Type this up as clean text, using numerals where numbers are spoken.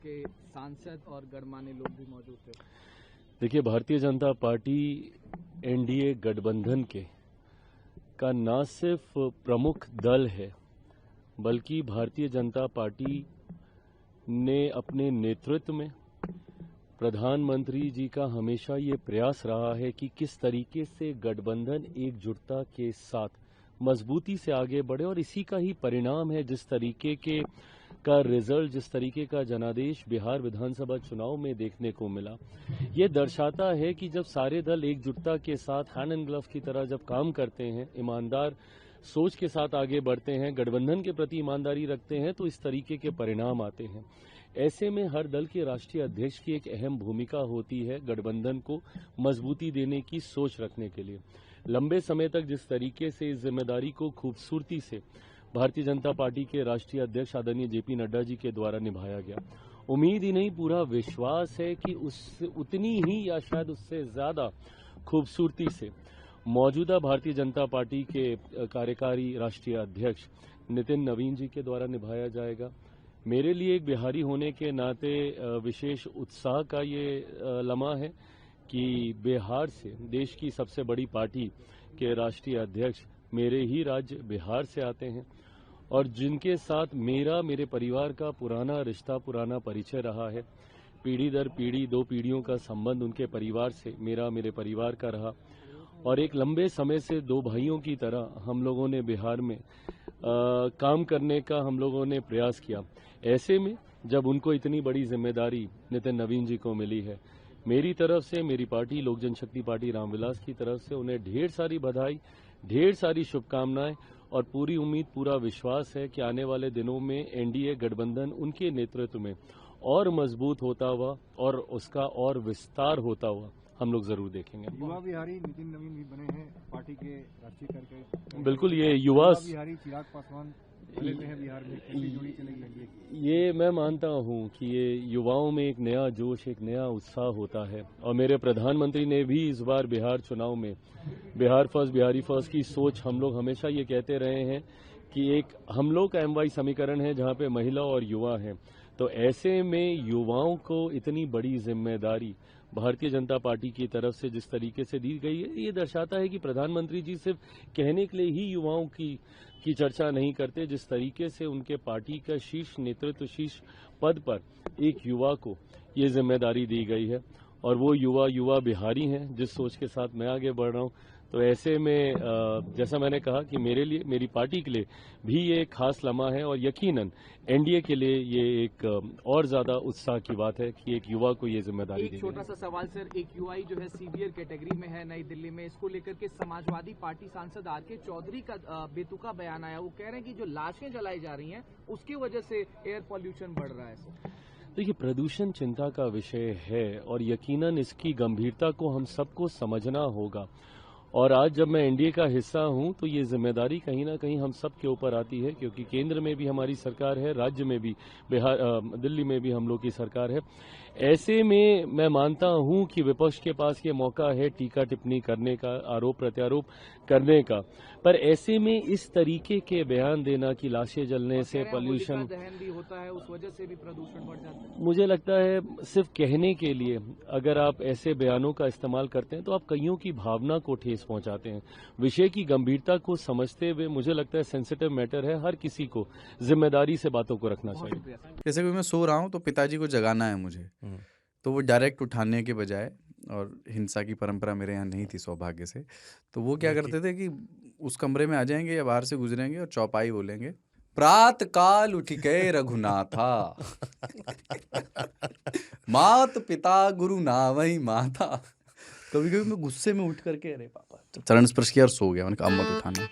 के सांसद और गणमान्य लोग भी मौजूद थे। देखिए, भारतीय जनता पार्टी एनडीए गठबंधन का न सिर्फ प्रमुख दल है, बल्कि भारतीय जनता पार्टी ने अपने नेतृत्व में प्रधानमंत्री जी का हमेशा ये प्रयास रहा है कि किस तरीके से गठबंधन एकजुटता के साथ मजबूती से आगे बढ़े, और इसी का ही परिणाम है जिस तरीके का रिजल्ट, जिस तरीके का जनादेश बिहार विधानसभा चुनाव में देखने को मिला। ये दर्शाता है कि जब सारे दल एकजुटता के साथ हैंड एंड ग्लव की तरह जब काम करते हैं, ईमानदार सोच के साथ आगे बढ़ते हैं, गठबंधन के प्रति ईमानदारी रखते हैं, तो इस तरीके के परिणाम आते हैं। ऐसे में हर दल के राष्ट्रीय अध्यक्ष की एक अहम भूमिका होती है गठबंधन को मजबूती देने की सोच रखने के लिए। लंबे समय तक जिस तरीके से इस जिम्मेदारी को खूबसूरती से भारतीय जनता पार्टी के राष्ट्रीय अध्यक्ष आदरणीय जेपी नड्डा जी के द्वारा निभाया गया, उम्मीद ही नहीं पूरा विश्वास है कि उतनी ही या शायद उससे ज्यादा खूबसूरती से मौजूदा भारतीय जनता पार्टी के कार्यकारी राष्ट्रीय अध्यक्ष नितिन नवीन जी के द्वारा निभाया जाएगा। मेरे लिए एक बिहारी होने के नाते विशेष उत्साह का ये लम्हा है कि बिहार से, देश की सबसे बड़ी पार्टी के राष्ट्रीय अध्यक्ष मेरे ही राज्य बिहार से आते हैं, और जिनके साथ मेरे परिवार का पुराना रिश्ता, पुराना परिचय रहा है। पीढ़ी दर पीढ़ी, 2 पीढ़ियों का संबंध उनके परिवार से मेरे परिवार का रहा, और एक लंबे समय से 2 भाइयों की तरह हम लोगों ने बिहार में काम करने का हम लोगों ने प्रयास किया। ऐसे में जब उनको इतनी बड़ी जिम्मेदारी नितिन नवीन जी को मिली है, मेरी तरफ से, मेरी पार्टी लोक जनशक्ति पार्टी रामविलास की तरफ से उन्हें ढेर सारी बधाई, ढेर सारी शुभकामनाएं, और पूरी उम्मीद, पूरा विश्वास है कि आने वाले दिनों में एनडीए गठबंधन उनके नेतृत्व में और मजबूत होता हुआ और उसका और विस्तार होता हुआ हम लोग जरूर देखेंगे। युवा बिहारी नितिन नवीन भी बने हैं पार्टी के राष्ट्रीय कार्यकारी। बिल्कुल, ये युवा बिहारी चिराग पासवान में बिहार में कैसी जोड़ी चलेगी? ये मैं मानता हूं कि ये युवाओं में एक नया जोश, एक नया उत्साह होता है, और मेरे प्रधानमंत्री ने भी इस बार बिहार चुनाव में बिहार फर्स्ट, बिहारी फर्स्ट की सोच, हम लोग हमेशा ये कहते रहे हैं कि एक हम लोग का MY समीकरण है जहां पे महिला और युवा हैं। तो ऐसे में युवाओं को इतनी बड़ी जिम्मेदारी भारतीय जनता पार्टी की तरफ से जिस तरीके से दी गई है, ये दर्शाता है कि प्रधानमंत्री जी सिर्फ कहने के लिए ही युवाओं की चर्चा नहीं करते। जिस तरीके से उनके पार्टी का शीर्ष नेतृत्व, शीर्ष पद पर एक युवा को ये जिम्मेदारी दी गई है, और वो युवा बिहारी हैं जिस सोच के साथ मैं आगे बढ़ रहा हूं। तो ऐसे में जैसा मैंने कहा कि मेरे लिए, मेरी पार्टी के लिए भी ये एक खास लम्हा है, और यकीनन एनडीए के लिए ये एक और ज्यादा उत्साह की बात है कि एक युवा को ये जिम्मेदारी दी गई। एक छोटा सा सवाल सर, एक युवा जो है सीवियर कैटेगरी में है नई दिल्ली में, इसको लेकर के समाजवादी पार्टी सांसद आर.के. चौधरी का बेतुका बयान आया। वो कह रहे हैं कि जो लाशें जलाई जा रही हैं उसकी वजह से एयर पॉल्यूशन बढ़ रहा है। देखिए, प्रदूषण चिंता का विषय है, और यकीनन इसकी गंभीरता को हम सबको समझना होगा। और आज जब मैं एनडीए का हिस्सा हूं, तो ये जिम्मेदारी कहीं ना कहीं हम सब के ऊपर आती है, क्योंकि केंद्र में भी हमारी सरकार है, राज्य में भी, दिल्ली में भी हम लोग की सरकार है। ऐसे में मैं मानता हूं कि विपक्ष के पास ये मौका है टीका टिप्पणी करने का, आरोप प्रत्यारोप करने का, पर ऐसे में इस तरीके के बयान देना कि लाशें जलने से पोल्यूशन दहन भी होता है, उस वजह से भी प्रदूषण बढ़ जाता है, मुझे लगता है सिर्फ कहने के लिए अगर आप ऐसे बयानों का इस्तेमाल करते हैं तो आप कईयों की भावना को ठेस पहुंचाते हैं। विषय की गंभीरता को समझते हुए मुझे लगता है सेंसिटिव मैटर है, हर किसी को जिम्मेदारी से बातों को रखना चाहिए। जैसे कि मैं सो रहा हूँ तो पिताजी को जगाना है मुझे, तो वो डायरेक्ट उठाने के बजाय, और हिंसा की परंपरा मेरे यहाँ नहीं थी सौभाग्य से, तो वो क्या करते थे कि उस कमरे में आ जाएंगे या बाहर से गुजरेंगे और चौपाई बोलेंगे, प्रात काल उठ गए रघुनाथा मात पिता गुरु नावई माता। कभी कभी मैं गुस्से में उठ करके अरे पापा, चरण स्पर्श किया और सो गया। मैंने कहा अब मत उठाना।